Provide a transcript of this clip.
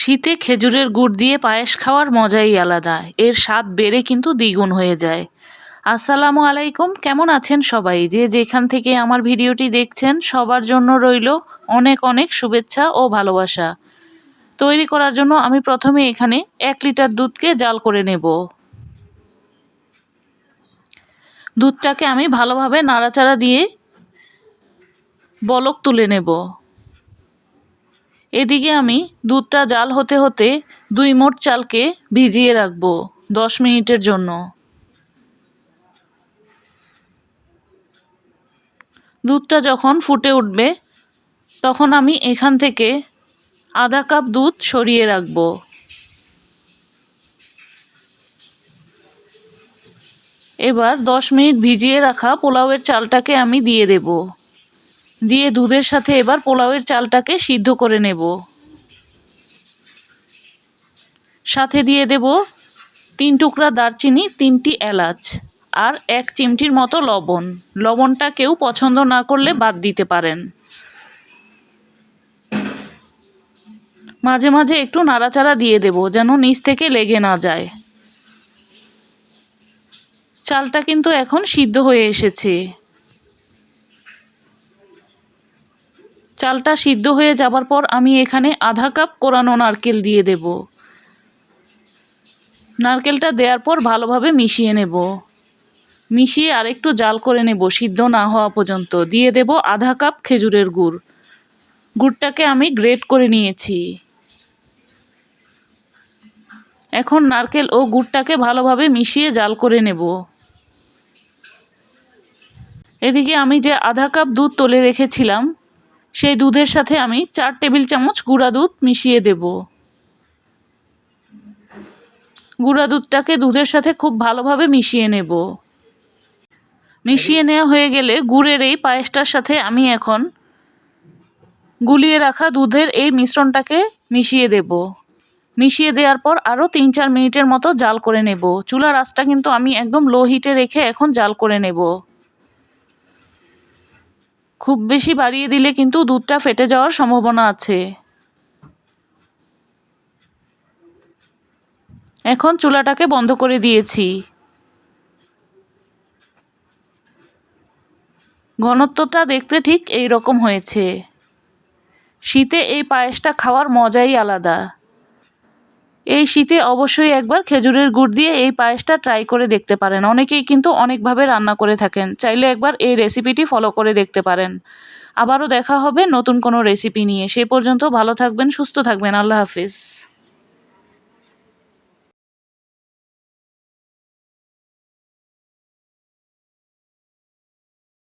শীতে খেজুরের গুড় দিয়ে পায়েস খাওয়ার মজাই আলাদা, এর স্বাদ বেড়ে কিন্তু দ্বিগুণ হয়ে যায়। আসসালামু আলাইকুম, কেমন আছেন সবাই? যে যেখান থেকে আমার ভিডিওটি দেখছেন সবার জন্য রইল অনেক অনেক শুভেচ্ছা ও ভালোবাসা। তৈরি করার জন্য আমি প্রথমে এখানে 1 লিটার দুধকে জাল করে নেব। দুধটাকে আমি ভালোভাবে নাড়াচাড়া দিয়ে বলক তুলে নেব। এদিকে আমি দুধটা জাল হতে হতে 2 মোট চালকে ভিজিয়ে রাখবো 10 মিনিটের জন্য। দুধটা যখন ফুটে উঠবে তখন আমি এখান থেকে আধা কাপ দুধ সরিয়ে রাখবো। এবার 10 মিনিট ভিজিয়ে রাখা পোলাওয়ের চালটাকে আমি দিয়ে দেব। দিয়ে দুধের সাথে এবার পোলাওয়ের চালটাকে সিদ্ধ করে নেব। সাথে দিয়ে দেব 3 টুকরা দারচিনি, 3টি এলাচ আর 1 চিমটির মতো লবণ। লবণটা কেউ পছন্দ না করলে বাদ দিতে পারেন। মাঝে মাঝে একটু নাড়াচাড়া দিয়ে দেব যেন নিচ থেকে লেগে না যায়। চালটা কিন্তু এখন সিদ্ধ হয়ে এসেছে। চালটা সিদ্ধ হয়ে যাবার পর আমি এখানে আধা কাপ কোরানো নারকেল দিয়ে দেব। নারকেলটা দেওয়ার পর ভালোভাবে মিশিয়ে নেব। মিশিয়ে আরেকটু জাল করে নেব সিদ্ধ না হওয়া পর্যন্ত। দিয়ে দেব আধা কাপ খেজুরের গুড়। গুড়টাকে আমি গ্রেট করে নিয়েছি। এখন নারকেল ও গুড়টাকে ভালোভাবে মিশিয়ে জাল করে নেব। এদিকে আমি যে আধা কাপ দুধ তুলে রেখেছিলাম সেই দুধের সাথে আমি 4 টেবিল চামচ গুঁড়া দুধ মিশিয়ে দেব। গুঁড়া দুধটাকে দুধের সাথে খুব ভালোভাবে মিশিয়ে নেব। মিশিয়ে নেওয়া হয়ে গেলে গুড়ের এই পায়েসটার সাথে আমি এখন গুলিয়ে রাখা দুধের এই মিশ্রণটাকে মিশিয়ে দেব। মিশিয়ে দেওয়ার পর আরও 3-4 মিনিটের মতো জাল করে নেব। চুলার আঁচটা কিন্তু আমি একদম লো হিটে রেখে এখন জাল করে নেব। খুব বেশি বাড়িয়ে দিলে কিন্তু দুধটা ফেটে যাওয়ার সম্ভাবনা আছে। এখন চুলাটাকে বন্ধ করে দিয়েছি। ঘনত্বটা দেখতে ঠিক এই রকম হয়েছে। শীতে এই পায়েসটা খাওয়ার মজাই আলাদা। এই শীতে অবশ্যই একবার খেজুরের গুড় দিয়ে এই পায়েসটা ট্রাই করে দেখতে পারেন। অনেকেই কিন্তু অনেকভাবে রান্না করে থাকেন, চাইলে একবার এই রেসিপিটি ফলো করে দেখতে পারেন। আবারও দেখা হবে নতুন কোনো রেসিপি নিয়ে। সে পর্যন্ত ভালো থাকবেন, সুস্থ থাকবেন। আল্লাহ হাফিজ।